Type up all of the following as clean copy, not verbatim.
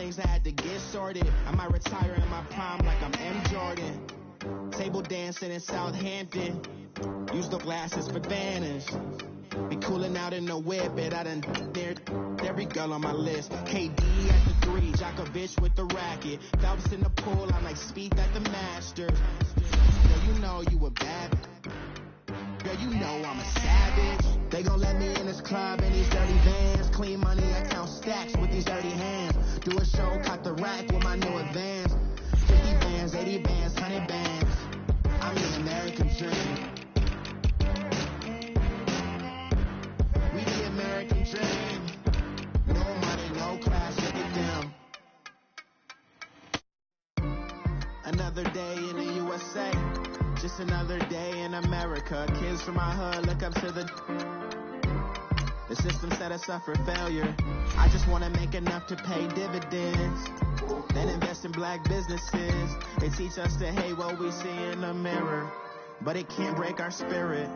things I had to get sorted. I might retire in my prime like I'm M. Jordan. Table dancing in Southampton. Use the glasses for Vanish. Be cooling out in the whip, but I done dared every girl on my list. KD at the 3, Djokovic with the racket. Phelps in the pool, I'm like Speed at the Masters. Girl, you know you a bad. Girl, you know I'm a savage. They gon' let me in this club in these dirty vans. Clean money, I count stacks with these dirty hands. Do a show, caught the rack with my new advance. 50 bands, 80 bands, 100 bands. I'm the American dream. We the American dream. No money, no class, look at them. Another day in the USA. Just another day in America. Kids from my hood look up to the system set us up for failure. I just want to make enough to pay dividends, then invest in black businesses. They teach us to hate what we see in the mirror, but it can't break our spirit.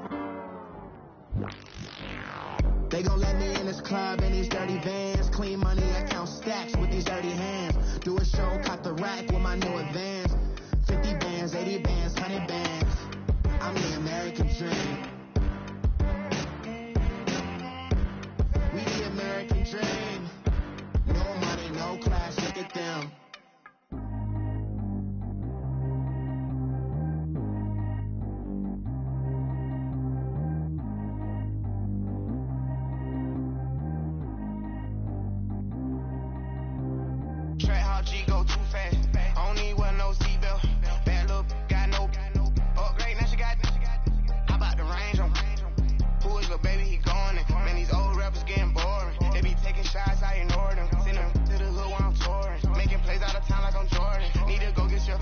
They gon' let me in this club in these dirty vans. Clean money, I count stacks with these dirty hands. Do a show, caught the rack with my new advance. 50 bands, 80 bands, 100 bands. I'm the American dream. We the American dream. No money, no class, look at them. Track how G go too fast. I don't need wear no seatbelt. Bad look, got no upgrade. Now she got. I bout the range on. Who is the baby? He gone. Man, these old rappers getting boring. They be taking shots, I ignore them. Send them to the hood while I'm touring. Making plays out of town like I'm Jordan. Need to go get your.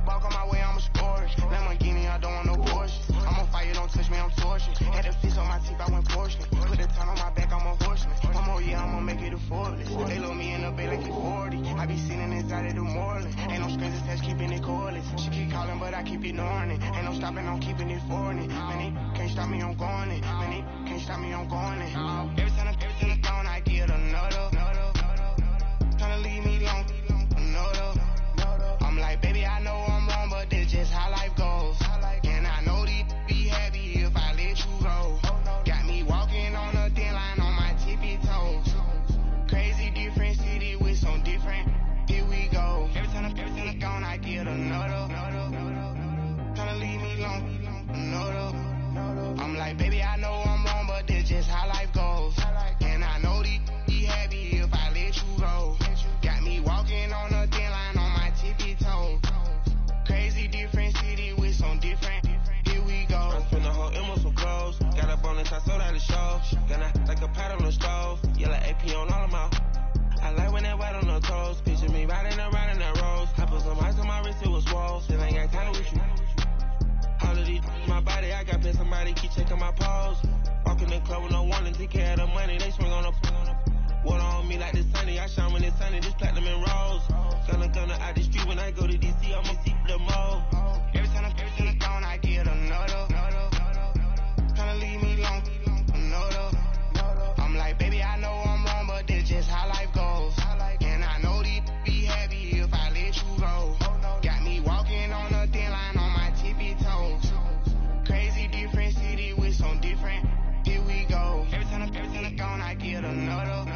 Walk on my way, I'ma score it. Lamborghini, I don't want no Porsche. I'm on fire, don't touch me, I'm torching. Had the fish on my teeth, I went portion. Put the ton on my back, I'm a horseman. One more year, I'ma make it affordable. They load me in the bay like it's 40. I be sitting inside of the Moreland. Ain't no strings attached, keeping it cordless. She keep calling, but I keep ignoring it. Ain't no stopping, I'm keeping it for it. Man, it can't stop me, I'm going it. Man, it can't stop me, I'm going it. Every time I'm gone, I get another. Tryna leave me alone, another. I'm like, baby, I know I'm wrong, but this just how life goes. And I know these be happy if I let you go. Got me walking on a thin line on my tippy toes. Crazy different city with some different. Here we go. Every time I'm gone, I get another. Tryna leave me alone, another. I'm like, baby, I know I'm wrong, but this just how life goes. And I know these be happy if I let you go. Got me walking on a thin line on my tippy toes. Crazy different city with some different. Here we go. I spent the whole M on some clothes. Got up on this, I sold out the show. Gonna like a pot on the stove. Yellow AP on all of my. I like when that white on the toes. Picture me riding around in that rose. I put some ice on my wrist, it was swole. Still ain't got time with you. All of these, my body, I got pay somebody keep checking my pose. Walk in the club with no warning, take care of the money. They swing on the. Water on me like the sunny. I shine when it's sunny. This platinum and rose. Gonna out the street when I go to DC. I'ma see the mode. Every time I'm gone, I get another. Tryna leave me alone, another. I'm like, baby, I know I'm wrong, but this just how life goes. And I know these be happy if I let you go. Got me walking on a thin line on my tippy toes. Crazy different city with some different. Here we go. Every time I'm gone, I get another.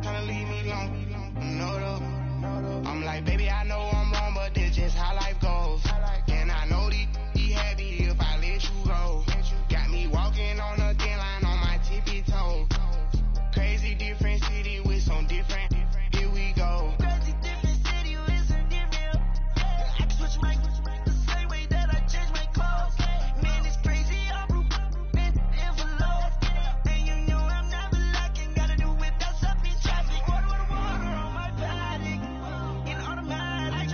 Tryna leave me alone, another. I'm like, baby, I know I'm wrong, but this just how life goes. And I know these be happy if I let you go. Got me walking on a thin line on my tippy toes. Crazy different city with some different. Here we go. Crazy different city with some different. I can switch my the same way that I change my clothes. Man, it's crazy, I'm broke in envelope. And you know I'm never lacking. Gotta do without stopping traffic. Water on my body, in automatic.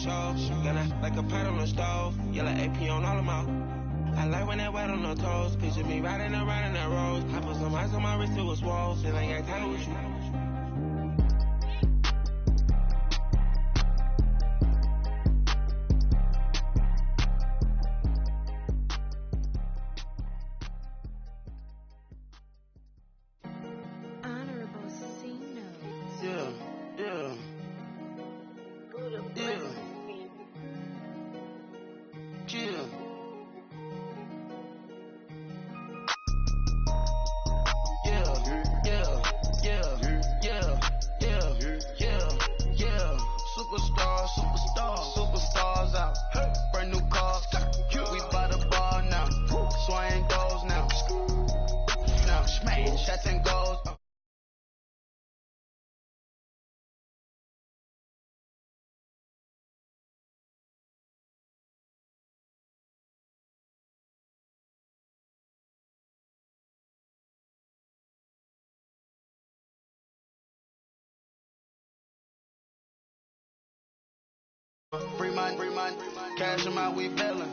show. Got a, like a pot on the stove. Yellow AP on all of my. I like when that wet on the toes. Picture me riding around in that rose. I put some ice on my wrist, it was swole. Still ain't got time with you. Superstars out. Brand new cars. We by the bar now. Swaying doors now. Now smash shots and goals. Free mind, cash them out, we bailin'.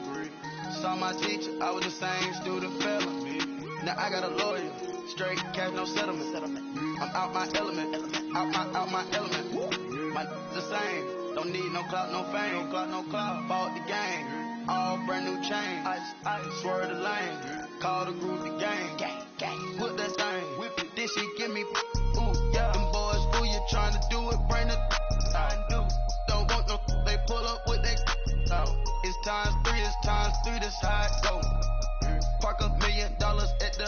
Saw my teacher, I was the same student fella. Now I got a lawyer, straight cash, no settlement. I'm out my element, out my element. My the same, don't need no clout, no fame, no clout. Bought the game, all brand new chain. Ice, swerve the lane, call the group the gang. Put that thing, whip it, this shit give me. Ooh, yeah, them boys fool you trying to do it, bring it. I do. Don't want no, they pull up with they out. It's times three, this how it go. Park $1 million at the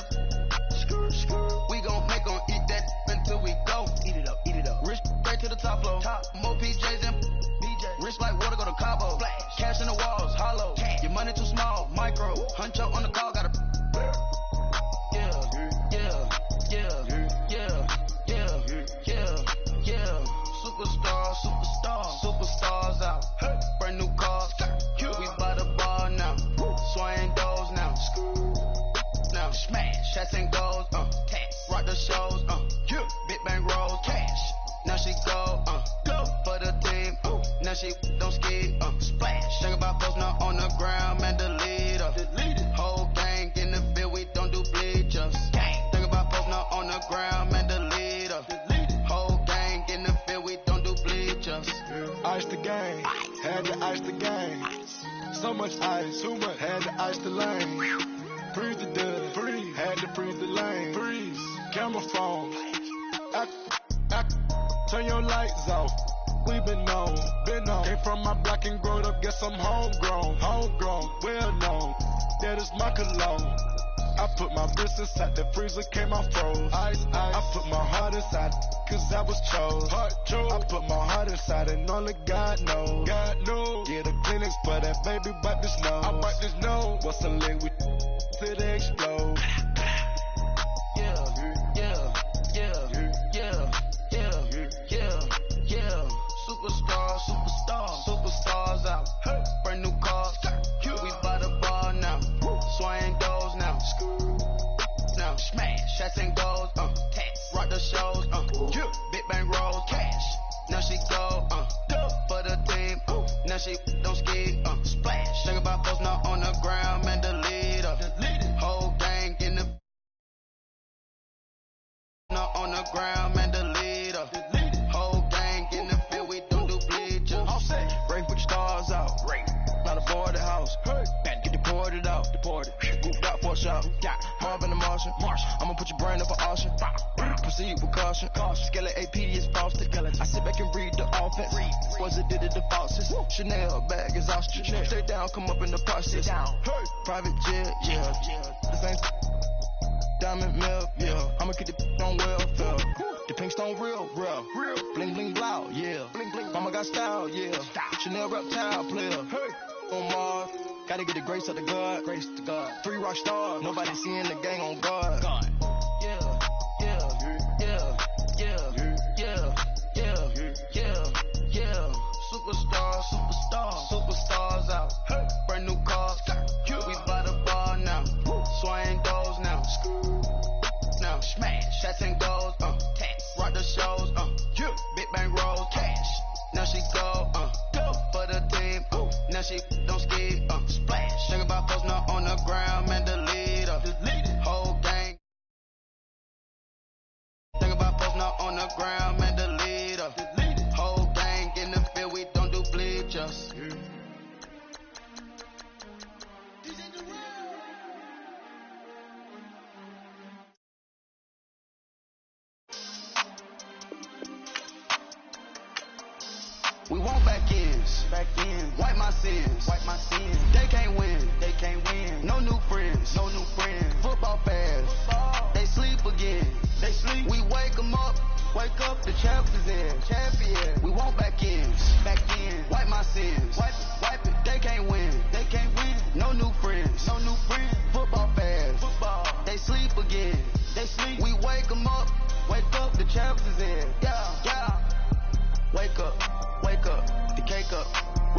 we gon' make 'em eat that until we go. Eat it up. Rich straight to the top floor. More PJs and BJ. Rich like water, go to Cabo. Flash. Cash in the walls, hollow. Cash. Your money too small, micro. Huncho on the call, gotta. Superstars out. Brand new cars. We by the bar now. Swaying doors now. Now smash shots and goals. Rock the shows. Big bang rolls. Cash. Now she go. For the team. Now she don't ski. Splash. Think about post now on the ground, man. Delete her. Whole gang in the field. We don't do bleachers. Think about post now on the ground, man. Delete her. Whole gang in the field. We don't do bleachers. Ice the game, had to ice the game. So much ice, too much, had to ice the lane. Freeze the dub, freeze, had to freeze the lane. Freeze, camera phone. Turn your lights off. We been on. Came from my block and growed up, guess I'm homegrown, well known. That is my cologne. I put my wrist inside the freezer, came out froze. Ice. I put my heart inside, cause I was chose. I put my heart inside and only God knows. Get a clinics for that baby, bite this nose. I bite this nose. What's the language till they explode? Superstars out. Brand new cars. We by the bar now. Swaying doors now. Now smash shots and goals. Rock the shows. Big bang rolls. Cash. Now she go. For the team. Now she don't ski. Splash. Think about post now on the ground, man. Delete her. Whole gang in the now on the ground, man. Delete her. Whole gang in the field. We don't do bleachers. All set. Break with stars out. Not a boarded house. Get deported out. Grouped out for a shot. Marvin the Martian. I'ma put your brain up for auction. Proceed with caution. Skeleton AP is false. I sit back and read the offense. Was it did it the falsest? Chanel bag is ostrich. Stay down, come up in the process. Private jet, yeah. This ain't diamond milk, yeah. I'ma keep the on welfare. The pink stone real. Bling bling blow, yeah. Mama got style, yeah. Chanel reptile player. On Mars, gotta get the grace of the God. 3 rock stars, nobody seeing the gang on guard. Superstars out. Brand new cars. We by the bar now. Swaying doors now. Now smash shots and goals. Rock the shows. Big bang rolls. Cash. Now she go. For the now she don't skid. Splash. Think about posting up on the ground, man, delete her. Whole gang. Think about posting up on the ground, man, delete her. Whole gang in the field, we don't do bleachers. We want back ends. Wipe my sins. They can't win. No new friends. Football fast. They sleep again. We wake them up. The champions in. We want back ends. Wipe my sins. Wipe it. They can't win. No new friends. Football fast. They sleep again. We wake them up. The champions in. Yeah. Wake up, the cake up,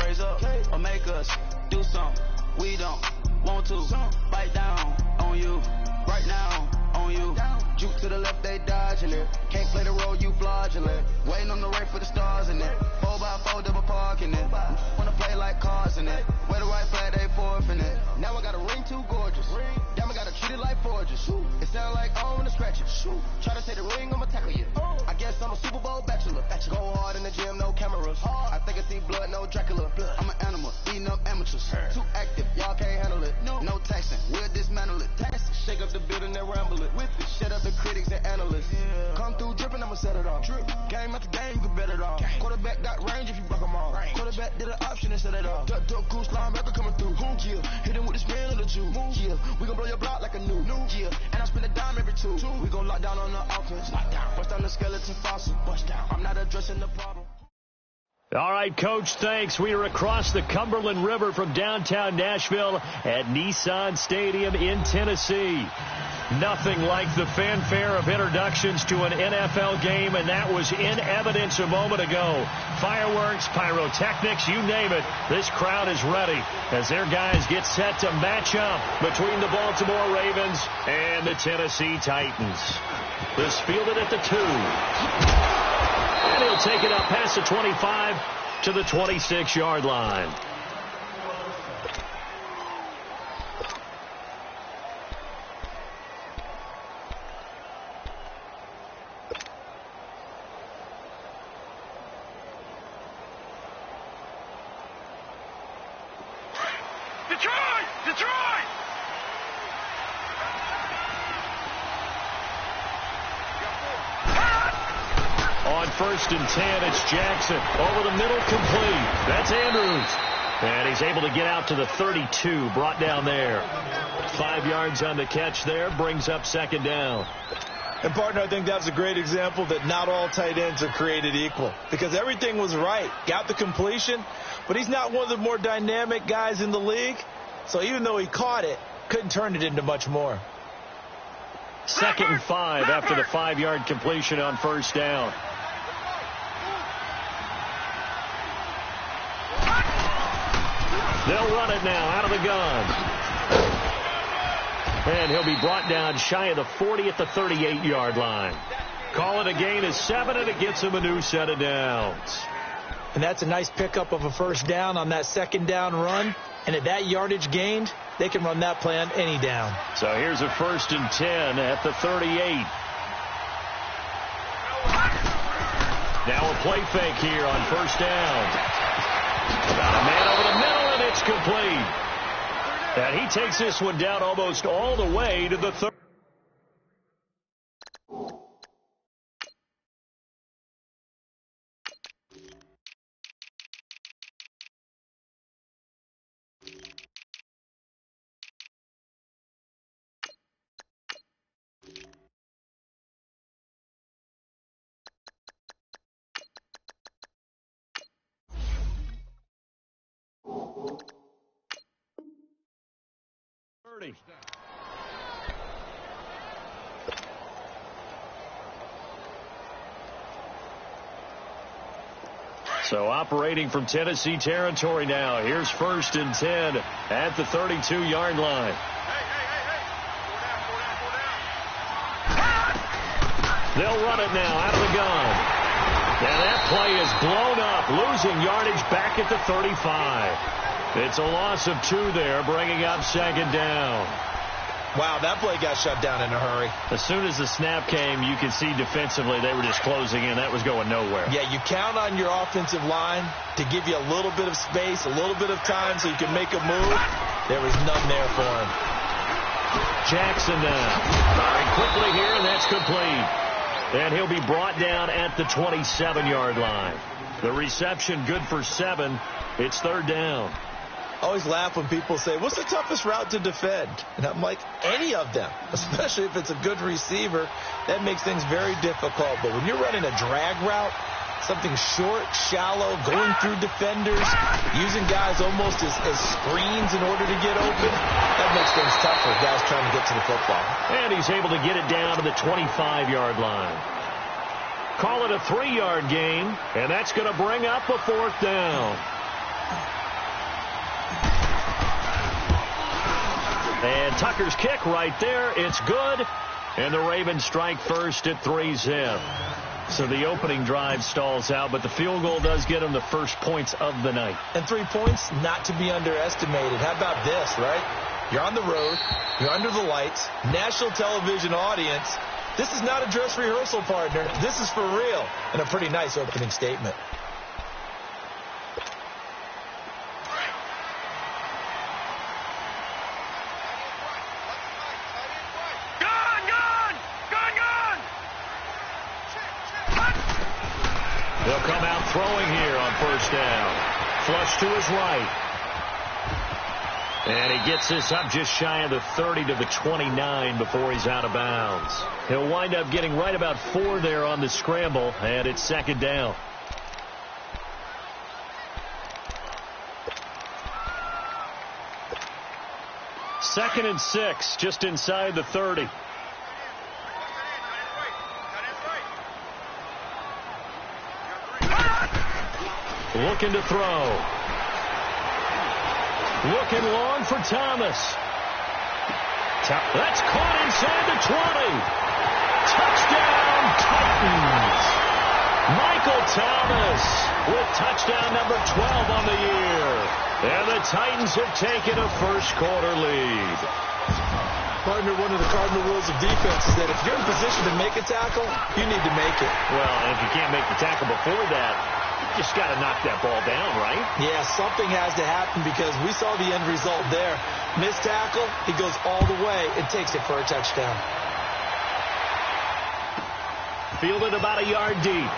raise up, or make us do something we don't want to. Bite down on you, right now on you. Juke to the left, they dodging it. Can't play the role, you fraudulent. Waiting on the right for the stars in it. 4x4 double parking it. Wanna play like cars in it. Wear the right flag, they forfeit it. Now I got a ring too gorgeous. Damn, I gotta treat it like forges. It sound like I don't wanna scratch it. Try to say the ring, I'ma tackle you. I guess I'm a Super Bowl bachelor. Go hard in the gym, no cameras. I think I see blood, no Dracula. I'm an animal, eating up amateurs. Too active, y'all can't handle it. No taxing, we'll dismantle it. Shake up the building and ramble it. Shut up the critics and analysts. Come through dripping, I'ma set it off. Game after game, you can bet it off. Quarterback got range if you buck them all. Quarterback did an option and set it off. Duck goose linebacker coming through. Hit him with the spin of the Jew. We gon' blow your block like a new. And I spend a dime every two. We gon' lock down on the offense. Bust down the skeleton fossil. I'm not addressing the problem. All right, Coach, thanks. We are across the Cumberland River from downtown Nashville at Nissan Stadium in Tennessee. Nothing like the fanfare of introductions to an NFL game, and that was in evidence a moment ago. Fireworks, pyrotechnics, you name it. This crowd is ready as their guys get set to match up between the Baltimore Ravens and the Tennessee Titans. This fielded at the 2. And he'll take it up past the 25 to the 26-yard line. Detroit! On 1st and 10, it's Jackson. Over the middle, complete. That's Andrews. And he's able to get out to the 32, brought down there. 5 yards on the catch there, brings up 2nd down. And, partner, I think that's a great example that not all tight ends are created equal. Because everything was right. Got the completion, but he's not one of the more dynamic guys in the league. So even though he caught it, couldn't turn it into much more. 2nd and 5 after the 5-yard completion on 1st down. They'll run it now out of the gun. And he'll be brought down shy of the 40 at the 38-yard line. Call it a gain of 7, and it gets him a new set of downs. And that's a nice pickup of a 1st down on that 2nd down run. And at that yardage gained, they can run that play on any down. So here's a 1st and 10 at the 38. Now a play fake here on 1st down. Got a man over the middle, and it's complete. And he takes this one down almost all the way to the 30. So operating from Tennessee territory now. Here's 1st and 10 at the 32-yard line. They'll run it now out of the gun. And that play is blown up, losing yardage back at the 35. It's a loss of 2 there, bringing up second down. Wow, that play got shut down in a hurry. As soon as the snap came, you could see defensively they were just closing in. That was going nowhere. Yeah, you count on your offensive line to give you a little bit of space, a little bit of time so you can make a move. There was none there for him. Jackson now. Firing quickly here, and that's complete. And he'll be brought down at the 27-yard line. The reception good for 7. It's third down. I always laugh when people say, what's the toughest route to defend? And I'm like, any of them, especially if it's a good receiver. That makes things very difficult. But when you're running a drag route, something short, shallow, going through defenders, using guys almost as screens in order to get open, that makes things tough for guys trying to get to the football. And he's able to get it down to the 25-yard line. Call it a 3-yard gain, and that's going to bring up a 4th down. And Tucker's kick right there. It's good. And the Ravens strike first at 3-zip. So the opening drive stalls out, but the field goal does get them the first points of the night. And 3 points, not to be underestimated. How about this, right? You're on the road. You're under the lights. National television audience. This is not a dress rehearsal, partner. This is for real. And a pretty nice opening statement. They'll come out throwing here on first down. Flush to his right. And he gets this up just shy of the 30 to the 29 before he's out of bounds. He'll wind up getting right about 4 there on the scramble, and it's second down. Second and 6, just inside the 30. Looking to throw. Looking long for Thomas. That's caught inside the 20. Touchdown, Titans. Michael Thomas with touchdown number 12 on the year. And the Titans have taken a first-quarter lead. Partner, one of the cardinal rules of defense is that if you're in position to make a tackle, you need to make it. Well, and if you can't make the tackle before that, you just got to knock that ball down, right? Yeah, something has to happen because we saw the end result there. Missed tackle, he goes all the way and takes it for a touchdown. Fielded about a yard deep.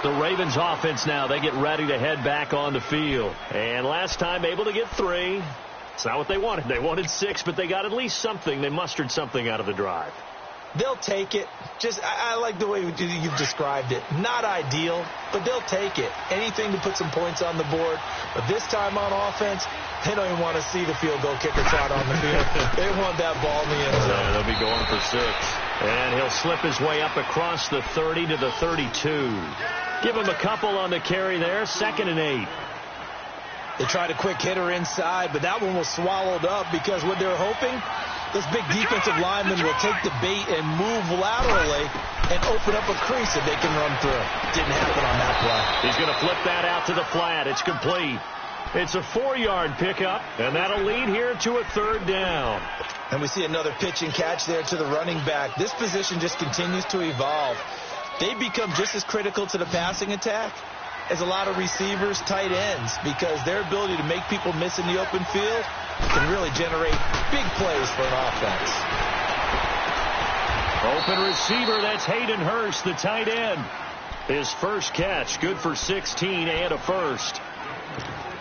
The Ravens offense now, they get ready to head back on the field. And last time able to get 3. It's not what they wanted. They wanted 6, but they got at least something. They mustered something out of the drive. They'll take it. I like the way you've described it. Not ideal, but they'll take it. Anything to put some points on the board. But this time on offense, they don't even want to see the field goal kicker trot on the field. They want that ball in the end zone. Yeah, they'll be going for 6. And he'll slip his way up across the 30 to the 32. Give him a couple on the carry there. 2nd and 8. They tried a quick hitter inside, but that one was swallowed up because what they're hoping, this big defensive lineman will take the bait and move laterally and open up a crease that they can run through. Didn't happen on that play. He's going to flip that out to the flat. It's complete. It's a 4-yard pickup, and that'll lead here to a 3rd down. And we see another pitch and catch there to the running back. This position just continues to evolve. They become just as critical to the passing attack as a lot of receivers, tight ends, because their ability to make people miss in the open field can really generate big plays for an offense. Open receiver, that's Hayden Hurst, the tight end. His first catch, good for 16 and a first.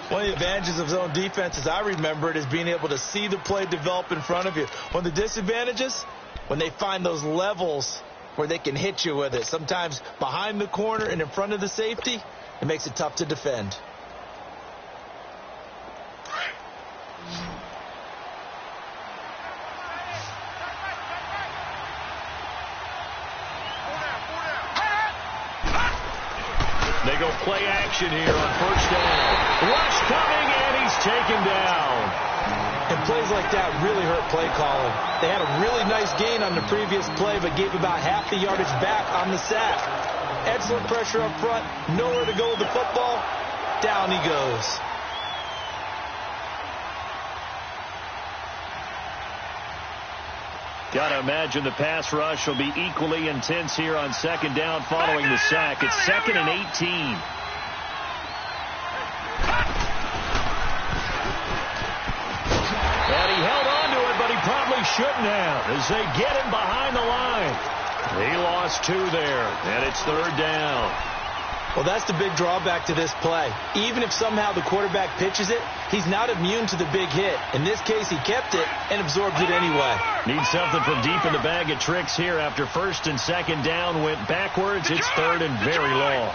One of the advantages of zone defense, as I remember it, is being able to see the play develop in front of you. One of the disadvantages, when they find those levels where they can hit you with it, sometimes behind the corner and in front of the safety, it makes it tough to defend. They go play action here on first down. Rush coming, and he's taken down. And plays like that really hurt play calling. They had a really nice gain on the previous play, but gave about half the yardage back on the sack. Excellent pressure up front. Nowhere to go with the football. Down he goes. Got to imagine the pass rush will be equally intense here on second down following the sack. It's 2nd and 18. And he held on to it, but he probably shouldn't have as they get him behind the line. He lost 2 there, and it's 3rd down. Well, that's the big drawback to this play. Even if somehow the quarterback pitches it, he's not immune to the big hit. In this case, he kept it and absorbed it anyway. Needs something from deep in the bag of tricks here after 1st and 2nd down went backwards. It's 3rd and very long.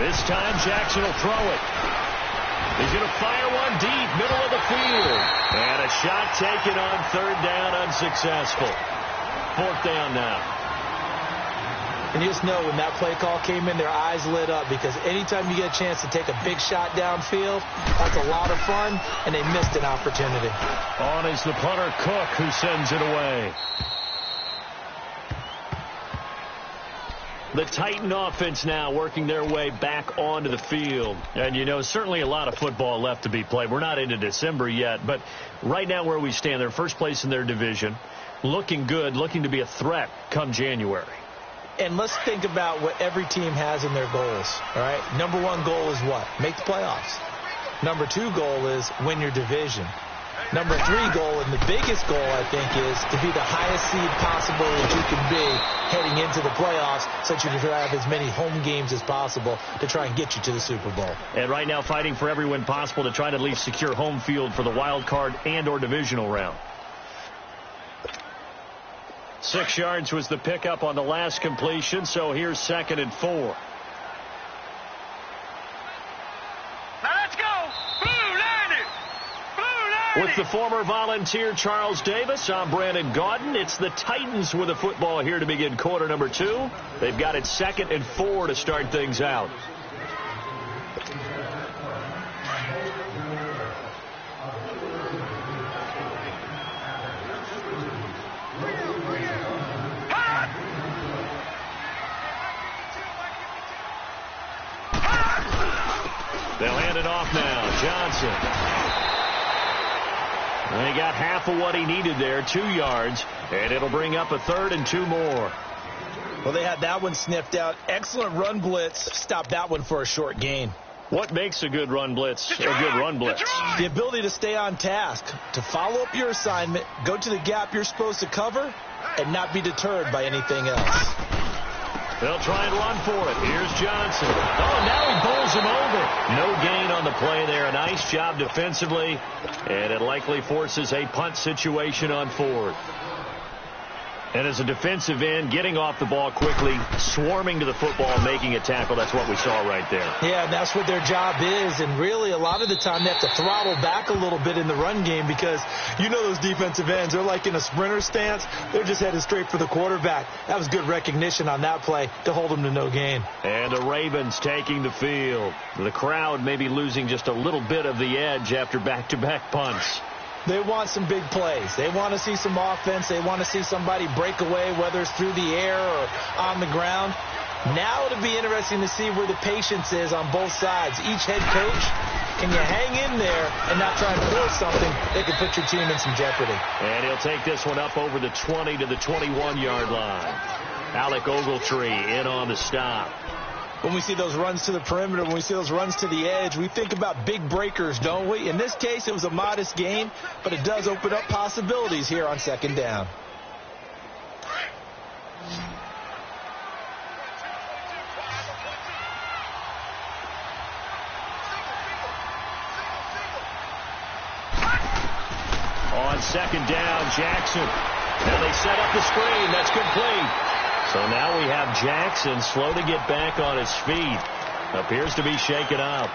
This time, Jackson will throw it. He's going to fire one deep, middle of the field. And a shot taken on 3rd down, unsuccessful. 4th down now. And you just know when that play call came in, their eyes lit up because anytime you get a chance to take a big shot downfield, that's a lot of fun, and they missed an opportunity. On is the punter, Cook, who sends it away. The Titan offense now working their way back onto the field. And, you know, certainly a lot of football left to be played. We're not into December yet, but right now where we stand, they're first place in their division. Looking good, looking to be a threat come January. And let's think about what every team has in their goals, all right? Number 1 goal is what? Make the playoffs. Number 2 goal is win your division. Number 3 goal, and the biggest goal, I think, is to be the highest seed possible that you can be heading into the playoffs so that you can have as many home games as possible to try and get you to the Super Bowl. And right now fighting for every win possible to try to at least secure home field for the wild card and or divisional round. 6 yards was the pickup on the last completion, so here's 2nd and 4. With the former Volunteer Charles Davis, I'm Brandon Gaudin. It's the Titans with the football here to begin quarter number 2. They've got it 2nd and 4 to start things out. They'll hand it off now. Johnson. And he got half of what he needed there, 2 yards, and it'll bring up a 3rd and 2 more. Well, they had that one sniffed out. Excellent run blitz. Stopped that one for a short gain. What makes a good run blitz a good run blitz? The ability to stay on task, to follow up your assignment, go to the gap you're supposed to cover, and not be deterred by anything else. They'll try and run for it. Here's Johnson. Oh, now he bowls him over. No gain on the play there. A nice job defensively, and it likely forces a punt situation on 4th. And as a defensive end, getting off the ball quickly, swarming to the football, making a tackle, that's what we saw right there. Yeah, and that's what their job is. And really, a lot of the time, they have to throttle back a little bit in the run game because you know those defensive ends, they're like in a sprinter stance. They're just headed straight for the quarterback. That was good recognition on that play to hold them to no gain. And the Ravens taking the field. The crowd maybe losing just a little bit of the edge after back-to-back punts. They want some big plays. They want to see some offense. They want to see somebody break away, whether it's through the air or on the ground. Now it'll be interesting to see where the patience is on both sides. Each head coach, can you hang in there and not try and force something that could put your team in some jeopardy? And he'll take this one up over the 20 to the 21-yard line. Alec Ogletree in on the stop. When we see those runs to the perimeter, when we see those runs to the edge, we think about big breakers, don't we? In this case, it was a modest gain, but it does open up possibilities here on 2nd down. On 2nd down, Jackson. And they set up the screen. That's complete. So now we have Jackson slow to get back on his feet. Appears to be shaken up.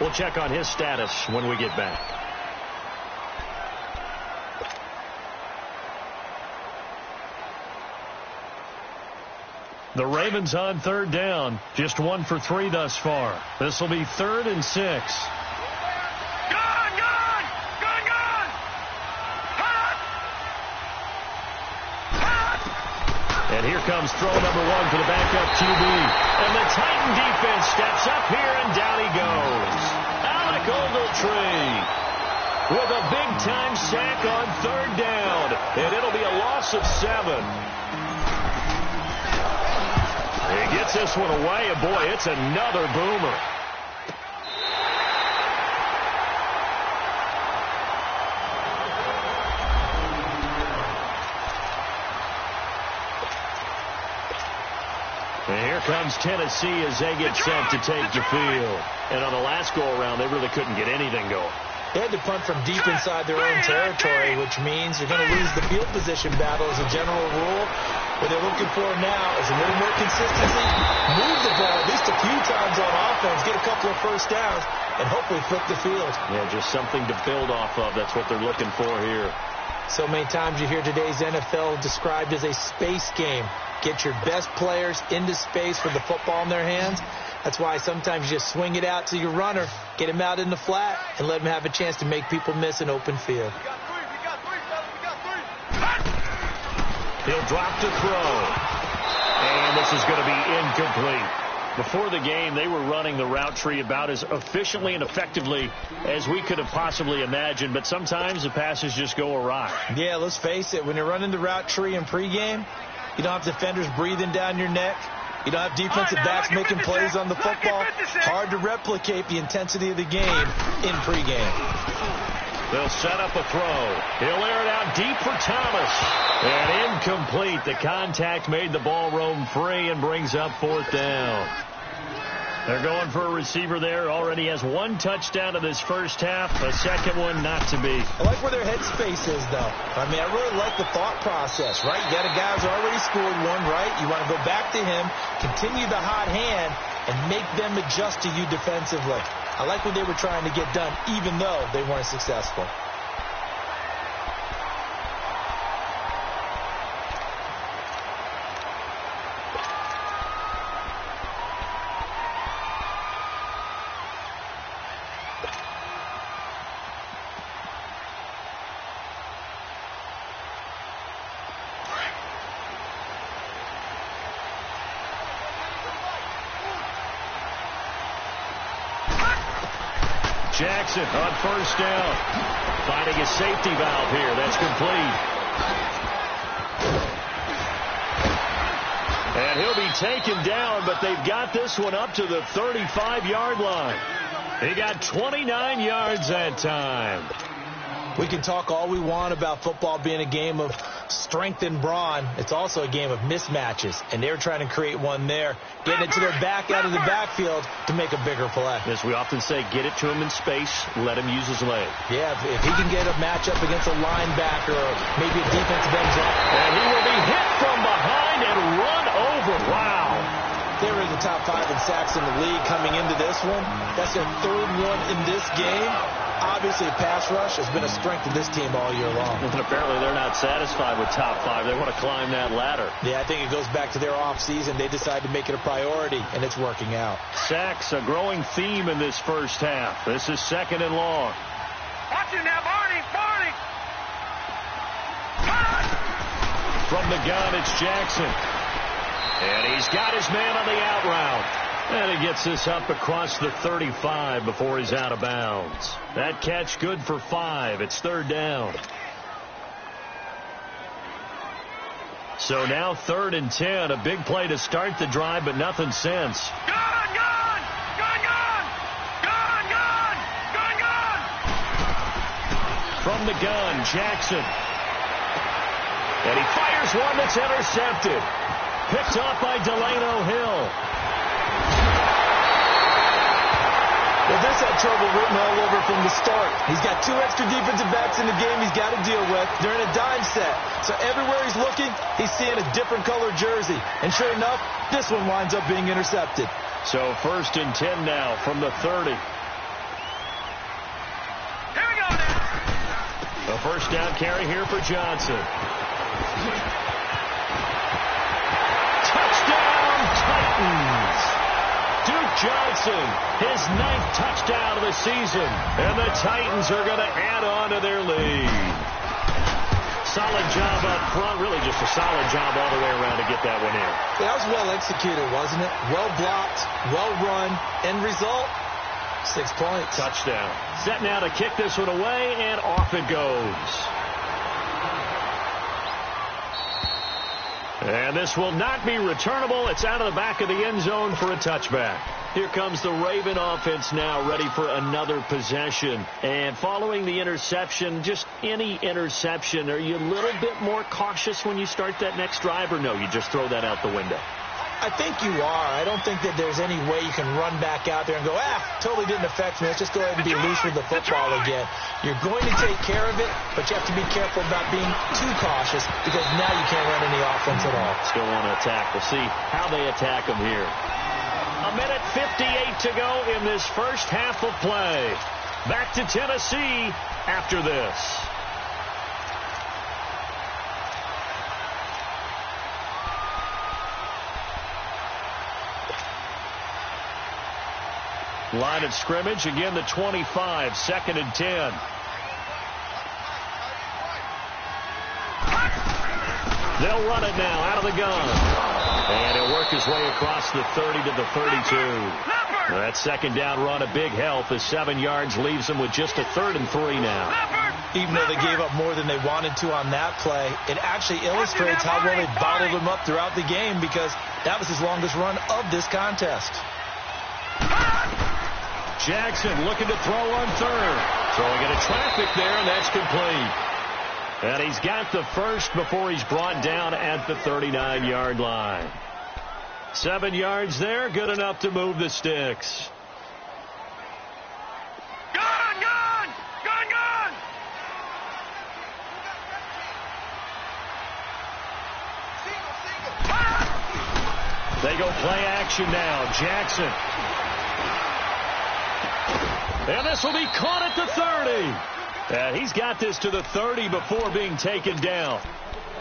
We'll check on his status when we get back. The Ravens on third down. Just 1 for 3 thus far. This will be 3rd and 6. And here comes throw number 1 for the backup QB. And the Titan defense steps up here, and down he goes. Alec Ogletree with a big-time sack on 3rd down. And it'll be a loss of 7. He gets this one away, and boy, it's another boomer. And here comes Tennessee as they get set to take the field. And on the last go-around, they really couldn't get anything going. They had to punt from deep inside their own territory, which means you're going to lose the field position battle as a general rule. What they're looking for now is a little more consistency, move the ball at least a few times on offense, get a couple of first downs, and hopefully flip the field. Yeah, just something to build off of. That's what they're looking for here. So many times you hear today's NFL described as a space game. Get your best players into space with the football in their hands. That's why sometimes you just swing it out to your runner, get him out in the flat, and let him have a chance to make people miss an open field. He'll drop to throw. And this is going to be incomplete. Before the game, they were running the route tree about as efficiently and effectively as we could have possibly imagined, but sometimes the passes just go awry. Yeah, let's face it. When you're running the route tree in pregame, you don't have defenders breathing down your neck. You don't have defensive backs making plays on the football. Hard to replicate the intensity of the game in pregame. They'll set up a throw. He'll air it out deep for Thomas. And incomplete. The contact made the ball roam free and brings up 4th down. They're going for a receiver there. Already has 1 touchdown in this first half. A second one not to be. I like where their headspace is, though. I mean, I really like the thought process, right? You got a guy who's already scored one, right? You want to go back to him, continue the hot hand, and make them adjust to you defensively. I like what they were trying to get done, even though they weren't successful. Jackson on 1st down. Finding a safety valve here. That's complete. And he'll be taken down, but they've got this one up to the 35-yard line. He got 29 yards that time. We can talk all we want about football being a game of strength and brawn. It's also a game of mismatches, and they're trying to create one there, getting it to their back out of the backfield to make a bigger play. As we often say, get it to him in space, let him use his leg. Yeah, if he can get a matchup against a linebacker or maybe a defensive end zone. And he will be hit from behind and run over. Wow. They were in the top 5 in sacks in the league coming into this one. That's their 3rd one in this game. Obviously, pass rush has been a strength of this team all year long. And apparently they're not satisfied with top 5. They want to climb that ladder. Yeah, I think it goes back to their offseason. They decided to make it a priority, and it's working out. Sacks, a growing theme in this first half. This is 2nd and long. Watch it now, Barney. From the gun, it's Jackson. And he's got his man on the out route. And he gets this up across the 35 before he's out of bounds. That catch good for 5. It's 3rd down. So now 3rd and 10. A big play to start the drive, but nothing since. From the gun, Jackson. And he fires one that's intercepted. Picked off by Delano Hill. Well, this had trouble written all over from the start. He's got 2 extra defensive backs in the game he's got to deal with. They're in a dime set. So everywhere he's looking, he's seeing a different color jersey. And sure enough, this one winds up being intercepted. So 1st and 10 now from the 30. Here we go now. A 1st down carry here for Johnson. Touchdown! Johnson, his 9th touchdown of the season. And the Titans are going to add on to their lead. Solid job up front. Really just a solid job all the way around to get that one in. That was well executed, wasn't it? Well blocked, well run. End result, 6 points. Touchdown. Set now to kick this one away, and off it goes. And this will not be returnable. It's out of the back of the end zone for a touchback. Here comes the Raven offense now, ready for another possession. And following the interception, just any interception, are you a little bit more cautious when you start that next drive, or no, you just throw that out the window? I think you are. I don't think that there's any way you can run back out there and go, totally didn't affect me. Let's just go ahead and be loose with the football again. You're going to take care of it, but you have to be careful about being too cautious because now you can't run any offense at all. Still want to attack. We'll see how they attack them here. 1:58 to go in this first half of play. Back to Tennessee after this. Line of scrimmage, again the 25, 2nd and 10. They'll run it now out of the gun. And he'll work his way across the 30 to the 32. That second down run, a big help as 7 yards leaves them with just a 3rd and 3 now. Even though they gave up more than they wanted to on that play, it actually illustrates how well they bottled them up throughout the game because that was his longest run of this contest. Jackson looking to throw on 3rd. Throwing into traffic there, and that's complete. And he's got the first before he's brought down at the 39-yard line. 7 yards there, good enough to move the sticks. Gone! They go play action now. Jackson. And this will be caught at the 30. And he's got this to the 30 before being taken down.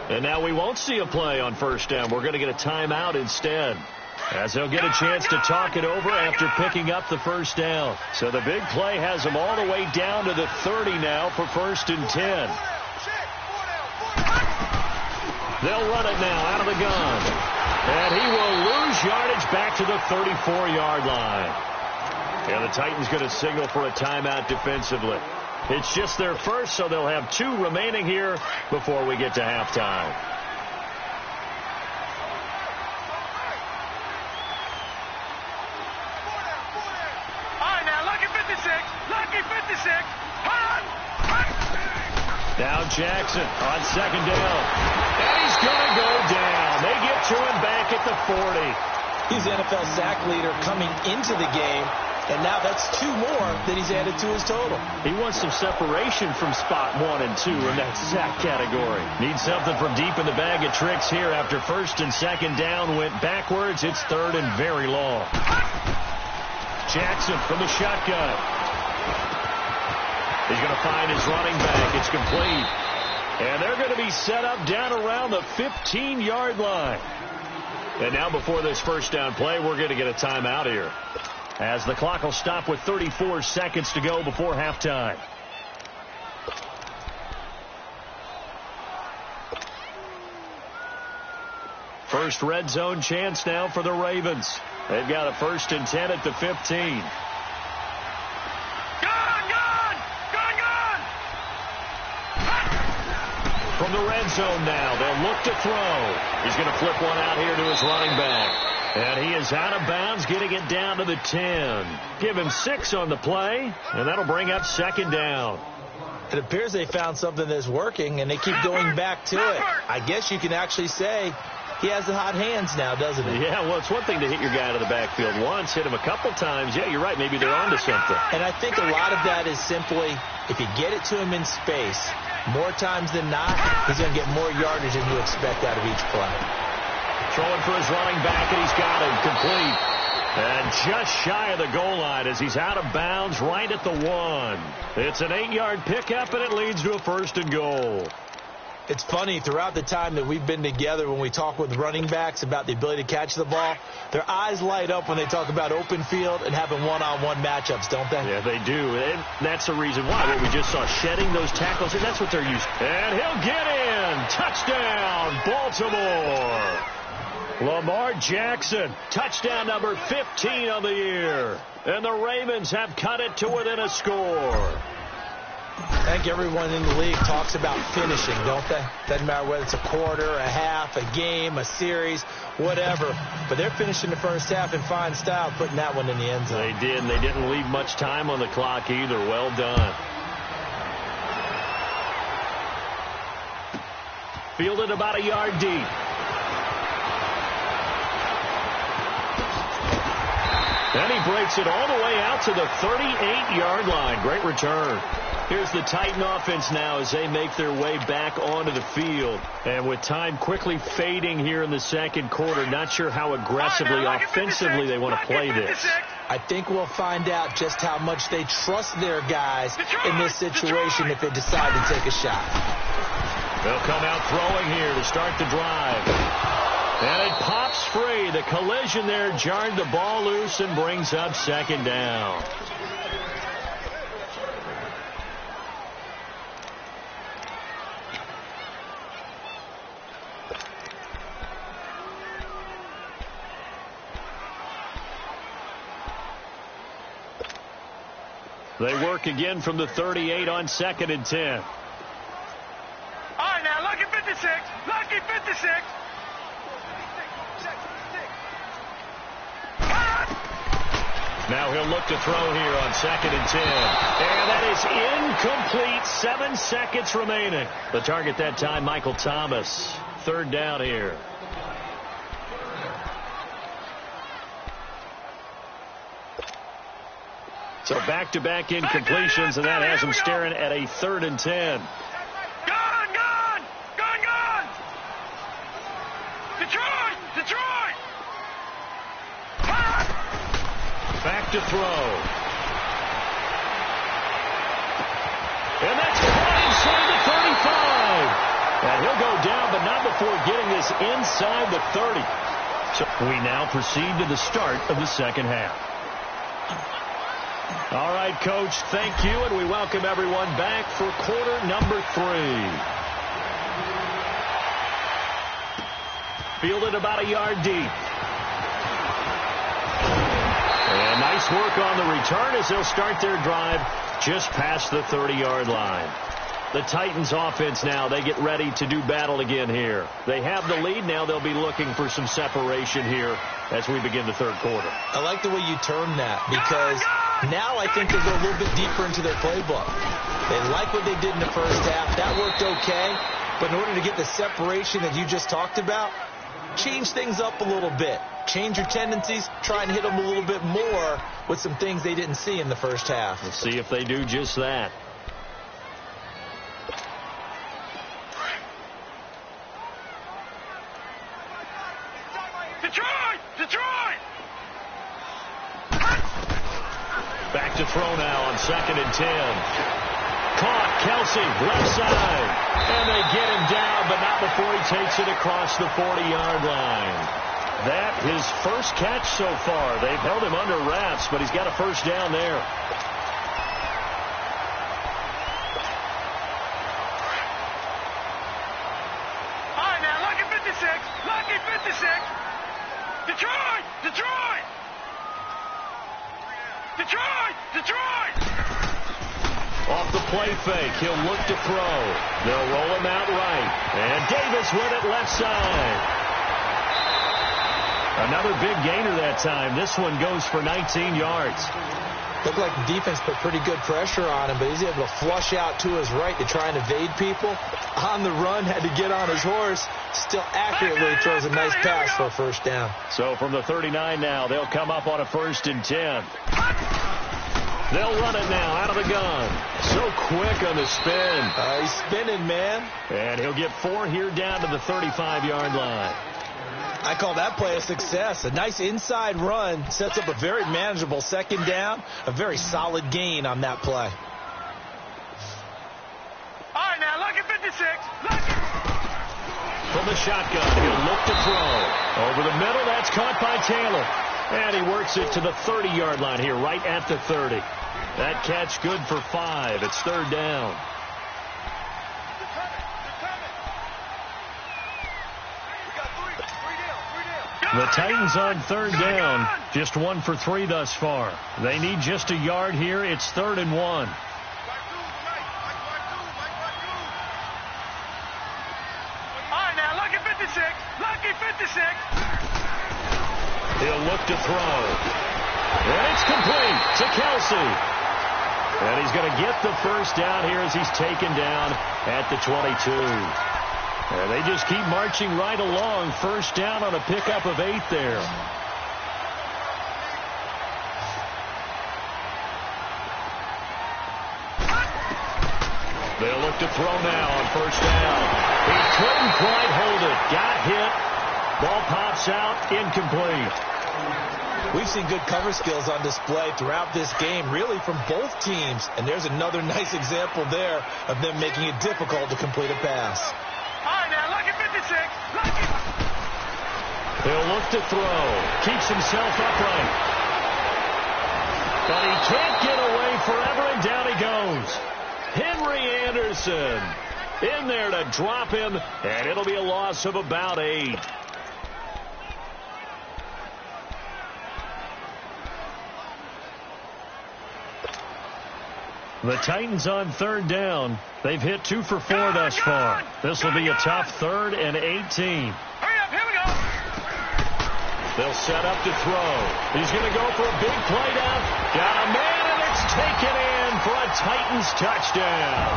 And now we won't see a play on first down. We're going to get a timeout instead, as they'll get a chance to talk it over after picking up the first down. So the big play has them all the way down to the 30 now for 1st and 10. They'll run it now out of the gun. And he will lose yardage back to the 34-yard line. And the Titans going to signal for a timeout defensively. It's just their first, so they'll have 2 remaining here before we get to halftime. All right, now, lucky 56. Now Jackson on 2nd down. And he's going to go down. They get to him back at the 40. He's the NFL sack leader coming into the game. And now that's 2 more that he's added to his total. He wants some separation from spot 1 and 2 in that sack category. Needs something from deep in the bag of tricks here after 1st and 2nd down went backwards. It's 3rd and very long. Jackson from the shotgun. He's going to find his running back. It's complete. And they're going to be set up down around the 15-yard line. And now before this first down play, we're going to get a timeout here, as the clock will stop with 34 seconds to go before halftime. First red zone chance now for the Ravens. They've got a 1st and 10 at the 15. From the red zone now, they'll look to throw. He's going to flip one out here to his running back. And he is out of bounds, getting it down to the 10. Give him 6 on the play, and that'll bring up 2nd down. It appears they found something that's working, and they keep going back to it. I guess you can actually say he has the hot hands now, doesn't he? Yeah, well, it's one thing to hit your guy out of the backfield once, hit him a couple times. Yeah, you're right. Maybe they're onto something. And I think a lot of that is simply if you get it to him in space, more times than not, he's going to get more yardage than you expect out of each play. Throwing for his running back, and he's got him complete. And just shy of the goal line as he's out of bounds right at the 1. It's an 8-yard pickup, and it leads to a 1st and goal. It's funny, throughout the time that we've been together, when we talk with running backs about the ability to catch the ball, their eyes light up when they talk about open field and having one-on-one matchups, don't they? Yeah, they do. And that's the reason why. What we just saw, shedding those tackles, and that's what they're used to. And he'll get in. Touchdown, Baltimore. Lamar Jackson, touchdown number 15 of the year. And the Ravens have cut it to within a score. I think everyone in the league talks about finishing, don't they? Doesn't matter whether it's a quarter, a half, a game, a series, whatever. But they're finishing the first half in fine style, putting that one in the end zone. They did, and they didn't leave much time on the clock either. Well done. Fielded about a yard deep. And he breaks it all the way out to the 38-yard line. Great return. Here's the Titan offense now as they make their way back onto the field. And with time quickly fading here in the second quarter, not sure how aggressively, offensively they want to play this. I think we'll find out just how much they trust their guys in this situation if they decide to take a shot. They'll come out throwing here to start the drive. And it pops free. The collision there jarred the ball loose and brings up second down. They work again from the 38 on 2nd and 10. All right, now, lucky 56. Lucky 56. Now he'll look to throw here on 2nd and 10. And that is incomplete. 7 seconds remaining. The target that time, Michael Thomas. 3rd down here. So back-to-back incompletions, and that has him staring at a 3rd and 10. Gone! Detroit! Back to throw. And that's caught inside the 35. And he'll go down, but not before getting this inside the 30. So we now proceed to the start of the second half. All right, Coach, thank you, and we welcome everyone back for quarter number 3. Fielded about a yard deep. And nice work on the return as they'll start their drive just past the 30-yard line. The Titans offense now, they get ready to do battle again here. They have the lead. Now they'll be looking for some separation here as we begin the third quarter. I like the way you term that, because now I think they'll go a little bit deeper into their playbook. They like what they did in the first half. That worked okay. But in order to get the separation that you just talked about, change things up a little bit. Change your tendencies. Try and hit them a little bit more with some things they didn't see in the first half. We'll see if they do just that. Detroit! Back to throw now on 2nd and 10. Caught, Kelsey, left side. And they get him down, but not before he takes it across the 40-yard line. That his first catch so far. They've held him under wraps, but he's got a first down there. All right, now, lucky 56. Lucky 56. Detroit! Off the play fake, he'll look to throw. They'll roll him out right. And Davis with it left side. Another big gainer that time. This one goes for 19 yards. Looked like the defense put pretty good pressure on him, but he's able to flush out to his right to try and evade people. On the run, had to get on his horse. Still accurately throws a nice pass for a first down. So from the 39 now, they'll come up on a 1st and 10. They'll run it now out of the gun. So quick on the spin. He's spinning, man. And he'll get 4 here down to the 35-yard line. I call that play a success. A nice inside run sets up a very manageable second down. A very solid gain on that play. All right, now, lucky 56. Lucky. the shotgun. He'll look to throw. Over the middle, that's caught by Taylor. And he works it to the 30-yard line here, right at the 30. That catch good for 5. It's third down. The Titans on third down, just 1 for 3 thus far. They need just a yard here. It's 3rd and 1. All right, now, lucky 56. Lucky 56. He'll look to throw. And it's complete to Kelsey. And he's going to get the first down here as he's taken down at the 22. And they just keep marching right along. First down on a pickup of 8 there. They'll look to throw now on first down. He couldn't quite hold it. Got hit. Ball pops out. Incomplete. We've seen good cover skills on display throughout this game, really from both teams. And there's another nice example there of them making it difficult to complete a pass. All right, now, lucky 56. Lucky. He'll look to throw. Keeps himself upright. But he can't get away forever, and down he goes. Henry Anderson in there to drop him, and it'll be a loss of about 8. The Titans on third down. They've hit 2 for 4 thus far. This will be a tough 3rd and 18. Hurry up, here we go. They'll set up to throw. He's going to go for a big play down. Got a man, and it's taken in for a Titans touchdown.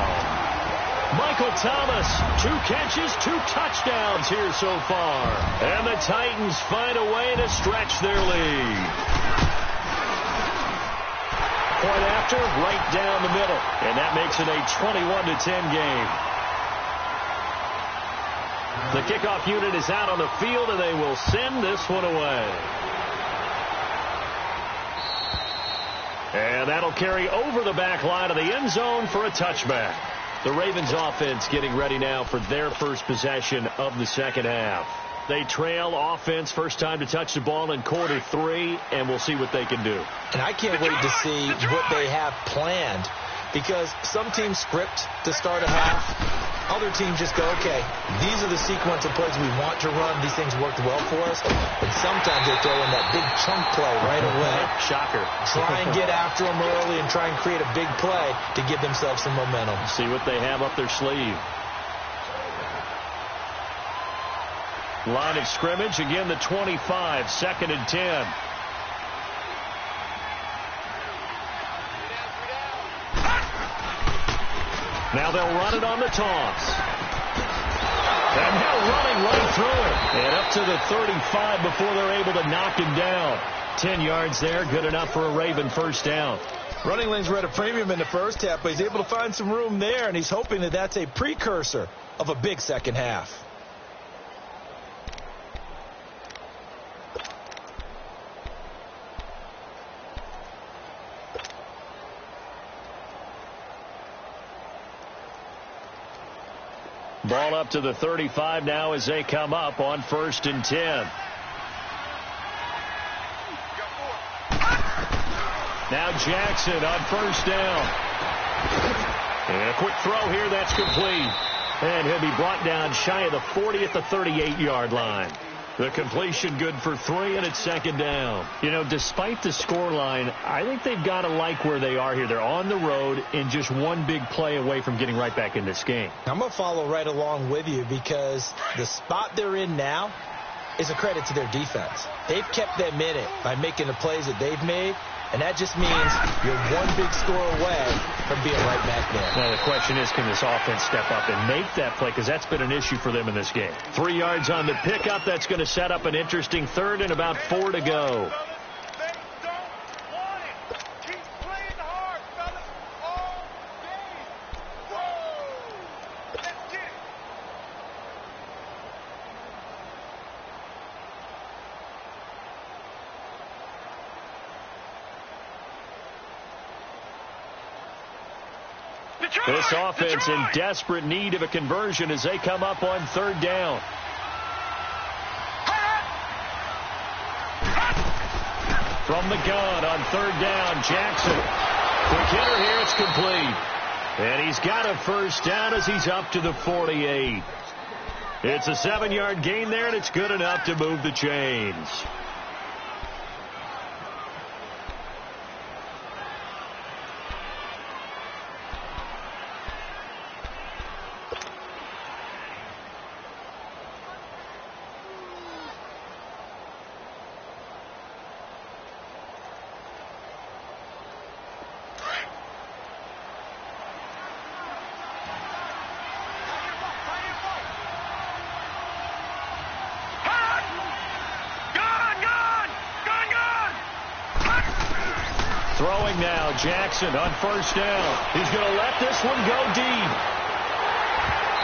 Michael Thomas, 2 catches, 2 touchdowns here so far. And the Titans find a way to stretch their lead. Point after, right down the middle. And that makes it a 21-10 game. The kickoff unit is out on the field, and they will send this one away. And that'll carry over the back line of the end zone for a touchback. The Ravens offense getting ready now for their first possession of the second half. They trail offense, first time to touch the ball in quarter 3, and we'll see what they can do. And I can't wait to see what they have planned, because some teams script to start a half. Other teams just go, okay, these are the sequence of plays we want to run. These things worked well for us. And sometimes they throw in that big chunk play right away. Shocker. Try and get after them early and try and create a big play to give themselves some momentum. See what they have up their sleeve. Line of scrimmage, again the 25, 2nd and 10. Now they'll run it on the toss. And they're running right through it. And up to the 35 before they're able to knock him down. 10 yards there, good enough for a Raven first down. Running lanes were at a premium in the first half, but he's able to find some room there, and he's hoping that that's a precursor of a big second half. Ball up to the 35 now as they come up on 1st and 10. Now Jackson on first down. And a quick throw here, that's complete. And he'll be brought down shy of the 40 at the 38-yard line. The completion good for 3, and it's 2nd down. You know, despite the scoreline, I think they've got to like where they are here. They're on the road and just one big play away from getting right back in this game. I'm going to follow right along with you, because the spot they're in now is a credit to their defense. They've kept them in it by making the plays that they've made, and that just means you're one big score away from being right back there. Now, the question is, can this offense step up and make that play? Because that's been an issue for them in this game. 3 yards on the pickup. That's going to set up an interesting 3rd and about 4 to go. This offense in desperate need of a conversion as they come up on 3rd down. from the gun on third down. Jackson. Quick hitter here. It's complete. And he's got a first down as he's up to the 48. It's a 7-yard gain there, and it's good enough to move the chains. Throwing now, Jackson on first down. He's going to let this one go deep.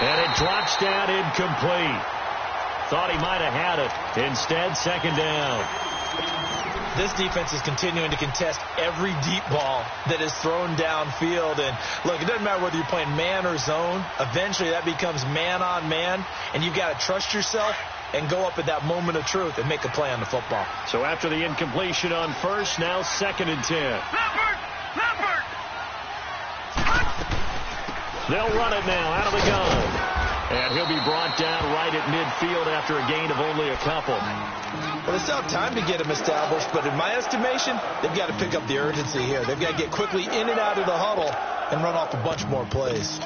And it drops down incomplete. Thought he might have had it. Instead, second down. This defense is continuing to contest every deep ball that is thrown downfield. And, look, it doesn't matter whether you're playing man or zone. Eventually, that becomes man on man. And you've got to trust yourself and go up at that moment of truth and make a play on the football. So after the incompletion on first, now 2nd and 10. Leopard! They'll run it now out of the gun. And he'll be brought down right at midfield after a gain of only a couple. Well, they still have time to get him established, but in my estimation, they've got to pick up the urgency here. They've got to get quickly in and out of the huddle and run off a bunch more plays.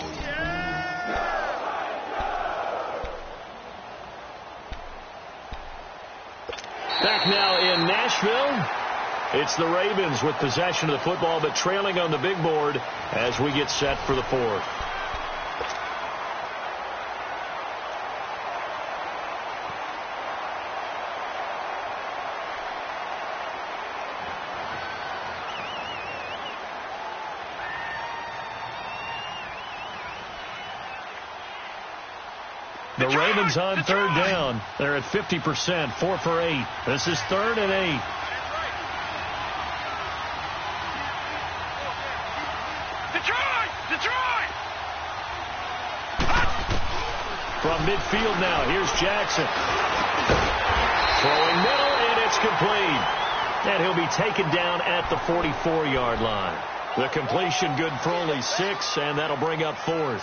Back now in Nashville. It's the Ravens with possession of the football, but trailing on the big board as we get set for the fourth. The Ravens on third down. They're at 50%, 4 for 8. This is 3rd and 8. Detroit! From midfield now, here's Jackson. Throwing middle, and it's complete. And he'll be taken down at the 44-yard line. The completion good for only 6, and that'll bring up 4th.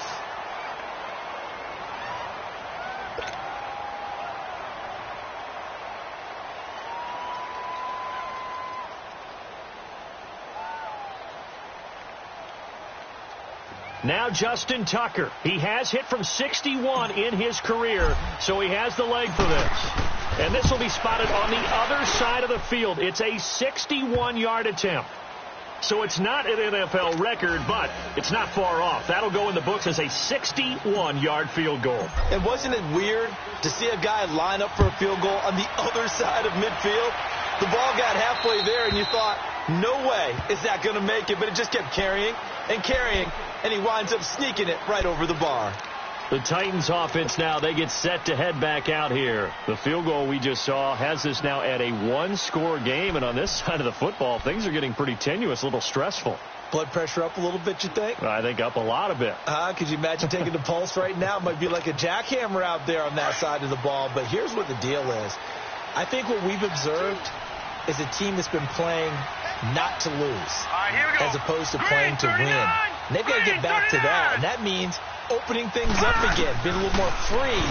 Now Justin Tucker. He has hit from 61 in his career, so he has the leg for this. And this will be spotted on the other side of the field. It's a 61-yard attempt. So it's not an NFL record, but it's not far off. That'll go in the books as a 61-yard field goal. And wasn't it weird to see a guy line up for a field goal on the other side of midfield? The ball got halfway there, and you thought, no way is that going to make it, but it just kept carrying and carrying, and he winds up sneaking it right over the bar. The Titans offense now, they get set to head back out here. The field goal we just saw has this now at a 1-score game, and on this side of the football, things are getting pretty tenuous, a little stressful. Blood pressure up a little bit, you think? I think up a lot of it. Could you imagine taking the pulse right now? It might be like a jackhammer out there on that side of the ball, but here's what the deal is. I think what we've observed is a team that's been playing not to lose as opposed to playing to win. And they've got to get back to that, and that means opening things up again, being a little more free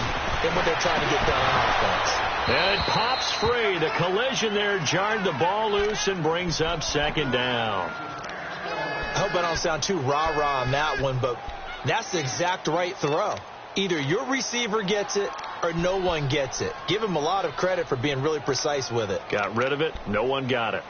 in what they're trying to get done on offense. And it pops free. The collision there jarred the ball loose and brings up 2nd down. I hope I don't sound too rah-rah on that one, but that's the exact right throw. Either your receiver gets it or no one gets it. Give him a lot of credit for being really precise with it. Got rid of it. No one got it.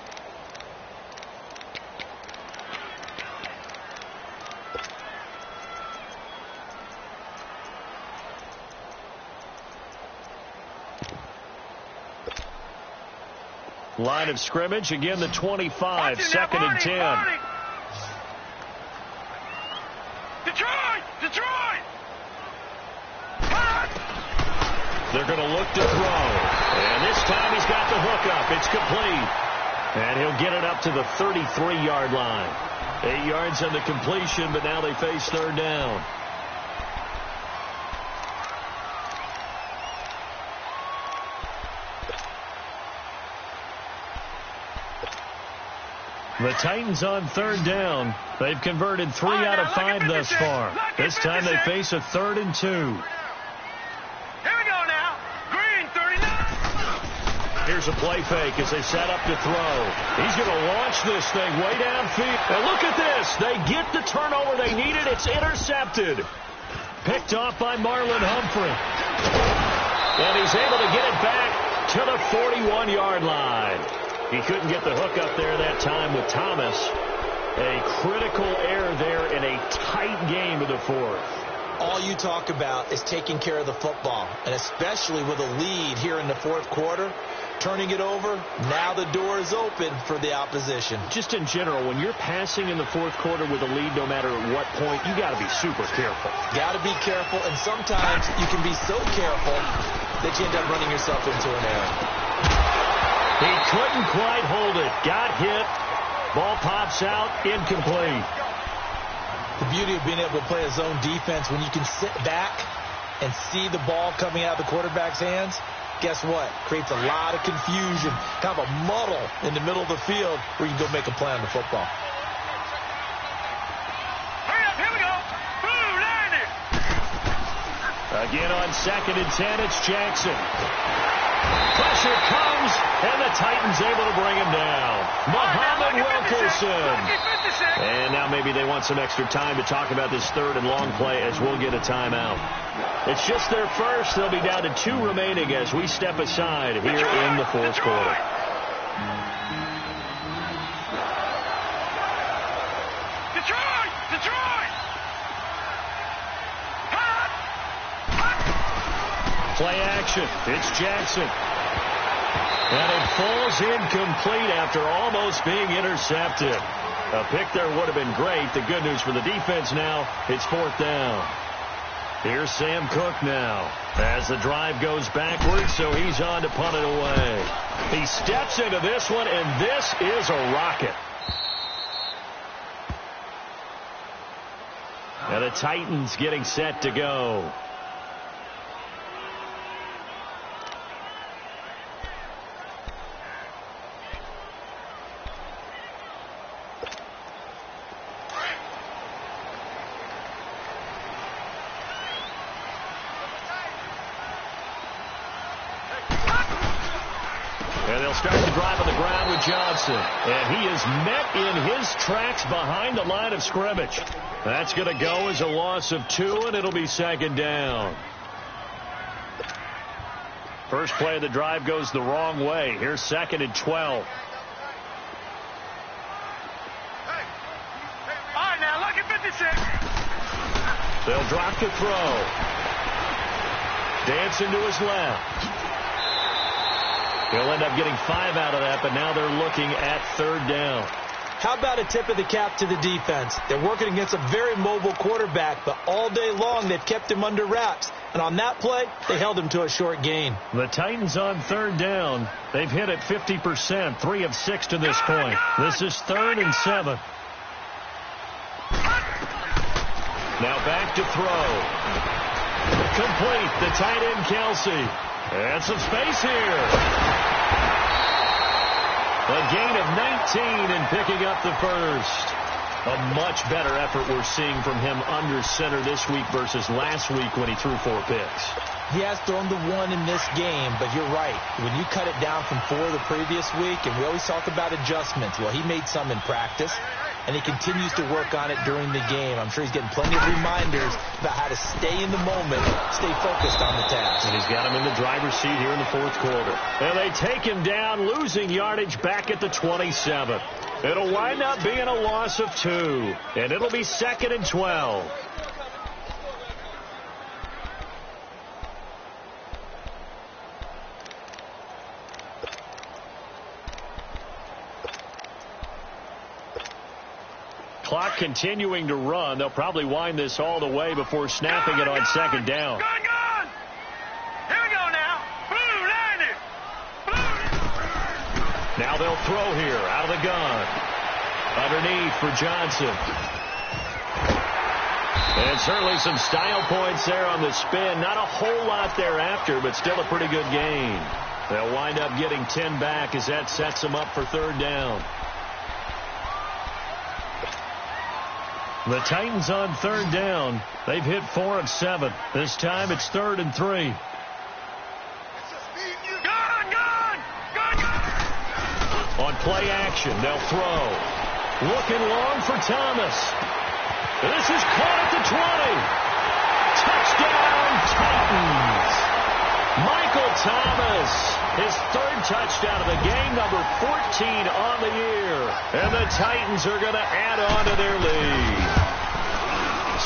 Line of scrimmage, again the 25, 2nd and 10. Detroit! They're going to look to throw. And this time he's got the hook up. It's complete. And he'll get it up to the 33-yard line. 8 yards on the completion, but now they face 3rd down. The Titans on third down. They've converted 3 out of 5 thus far. This time they face a 3rd and 2. Here we go now. Green 39. Here's a play fake as they set up to throw. He's going to launch this thing way downfield. And look at this. They get the turnover they needed. It's intercepted. Picked off by Marlon Humphrey. And he's able to get it back to the 41-yard line. He couldn't get the hook up there that time with Thomas. A critical error there in a tight game of the 4th. All you talk about is taking care of the football, and especially with a lead here in the 4th quarter, turning it over, now the door is open for the opposition. Just in general, when you're passing in the 4th quarter with a lead, no matter at what point, you got to be super careful. Got to be careful, and sometimes you can be so careful that you end up running yourself into an error. He couldn't quite hold it. Got hit. Ball pops out. Incomplete. The beauty of being able to play a zone defense when you can sit back and see the ball coming out of the quarterback's hands, guess what? Creates a lot of confusion, kind of a muddle in the middle of the field where you can go make a play on the football. Hurry up, here we go. Boom, landed. Again on 2nd and 10, it's Jackson. Pressure comes, and the Titans able to bring him down. Muhammad Wilkerson. And now maybe they want some extra time to talk about this 3rd and long play as we'll get a timeout. It's just their first. They'll be down to 2 remaining as we step aside here in the 4th quarter. Detroit! Detroit! Play action. It's Jackson. And it falls incomplete after almost being intercepted. A pick there would have been great. The good news for the defense now, it's 4th down. Here's Sam Cook now as the drive goes backwards, so he's on to punt it away. He steps into this one, and this is a rocket. And the Titans getting set to go. And they'll start the drive on the ground with Johnson. And he is met in his tracks behind the line of scrimmage. That's going to go as a loss of 2, and it'll be 2nd down. First play of the drive goes the wrong way. Here's 2nd and 12. All right, now, look at 56. They'll drop to throw. Dancing to his left. He'll end up getting 5 out of that, but now they're looking at 3rd down. How about a tip of the cap to the defense? They're working against a very mobile quarterback, but all day long they've kept him under wraps. And on that play, they held him to a short gain. The Titans on 3rd down. They've hit it 50%, 3 of 6 to this point. This is 3rd and 7. Now back to throw. Complete. The tight end, Kelsey. And some space here. A gain of 19 and picking up the first. A much better effort we're seeing from him under center this week versus last week when he threw 4 picks. He has thrown the 1 in this game, but you're right. When you cut it down from 4 the previous week, and we always talk about adjustments, well, he made some in practice, and he continues to work on it during the game. I'm sure he's getting plenty of reminders about how to stay in the moment, stay focused on the task. And he's got him in the driver's seat here in the 4th quarter. And they take him down, losing yardage back at the 27. It'll wind up being a loss of 2, and it'll be 2nd and 12. Clock continuing to run. They'll probably wind this all the way before snapping it on 2nd down. Gone! Here we go now. Blue, landed. Now they'll throw here out of the gun. Underneath for Johnson. And certainly some style points there on the spin. Not a whole lot thereafter, but still a pretty good gain. They'll wind up getting 10 back as that sets them up for 3rd down. The Titans on third down. They've hit 4 of 7. This time it's 3rd and 3. On play action, they'll throw. Looking long for Thomas. This is caught at the 20. Touchdown, Titans. Michael Thomas, his 3rd touchdown of the game, number 14 on the year. And the Titans are going to add on to their lead.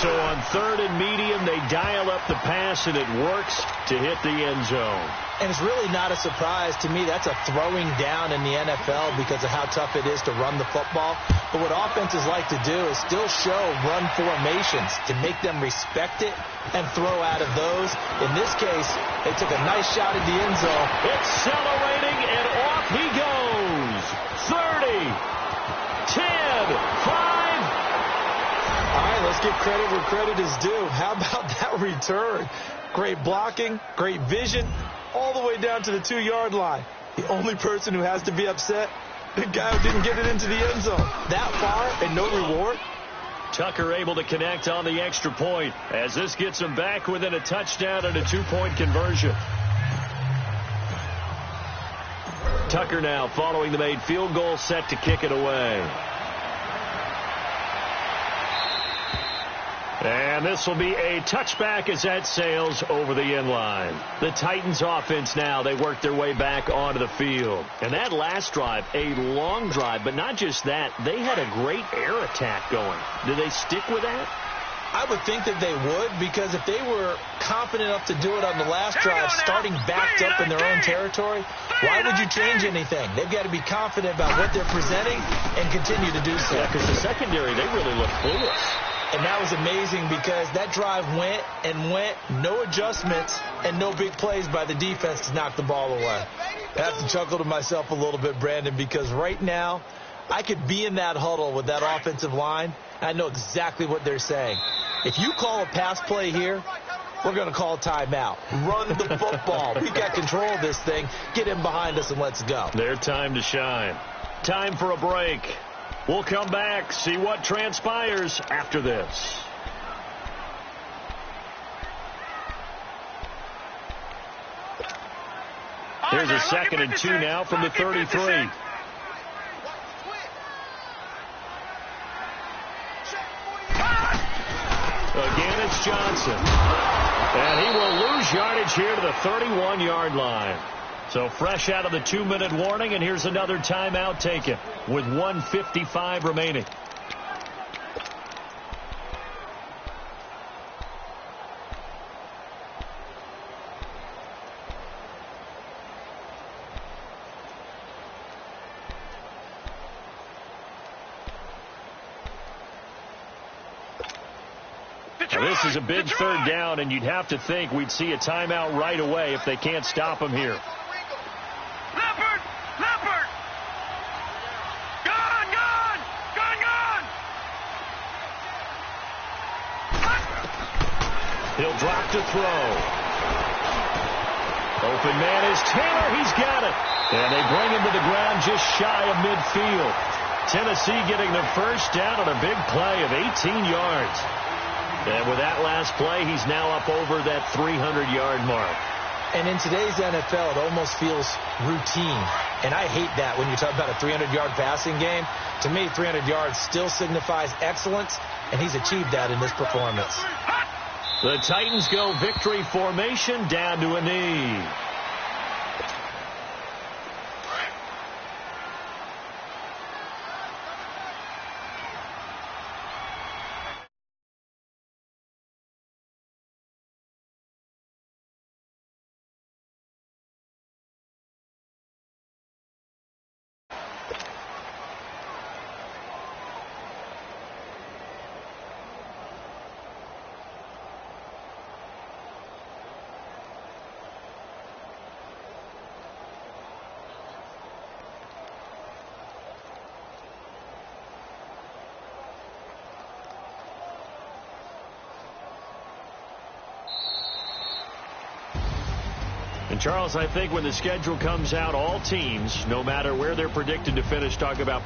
So on 3rd and medium, they dial up the pass, and it works to hit the end zone. And it's really not a surprise to me. That's a throwing down in the NFL because of how tough it is to run the football. But what offenses like to do is still show run formations to make them respect it and throw out of those. In this case, they took a nice shot at the end zone. Accelerating, and off he goes. 30, 10, 5. All right, let's give credit where credit is due. How about that return? Great blocking, great vision, all the way down to the 2-yard line. The only person who has to be upset, the guy who didn't get it into the end zone. That far and no reward. Tucker able to connect on the extra point as this gets him back within a touchdown and a 2-point conversion. Tucker now following the made field goal, set to kick it away. And this will be a touchback as that sails over the end line. The Titans offense now, they work their way back onto the field. And that last drive, a long drive, but not just that, they had a great air attack going. Do they stick with that? I would think that they would, because if they were confident enough to do it on the last drive, starting backed up in their own territory, why would you change anything? They've got to be confident about what they're presenting and continue to do so. Yeah, because the secondary, they really look clueless. And that was amazing because that drive went and went, no adjustments, and no big plays by the defense to knock the ball away. I have to chuckle to myself a little bit, Brandon, because right now I could be in that huddle with that offensive line. I know exactly what they're saying. If you call a pass play here, we're going to call timeout. Run the football. We got control of this thing. Get in behind us and let's go. Their time to shine. Time for a break. We'll come back, see what transpires after this. Here's a 2nd and 2 now from the 33. Again, it's Johnson. And he will lose yardage here to the 31-yard line. So fresh out of the 2-minute warning, and here's another timeout taken with 1:55 remaining. Now, this is a big 3rd down, and you'd have to think we'd see a timeout right away if they can't stop him here. He'll drop to throw. Open man is Taylor. He's got it. And they bring him to the ground just shy of midfield. Tennessee getting the first down on a big play of 18 yards. And with that last play, he's now up over that 300-yard mark. And in today's NFL, it almost feels routine. And I hate that when you talk about a 300-yard passing game. To me, 300 yards still signifies excellence, and he's achieved that in this performance. The Titans go victory formation down to a knee. And, Charles, I think when the schedule comes out, all teams, no matter where they're predicted to finish, talk about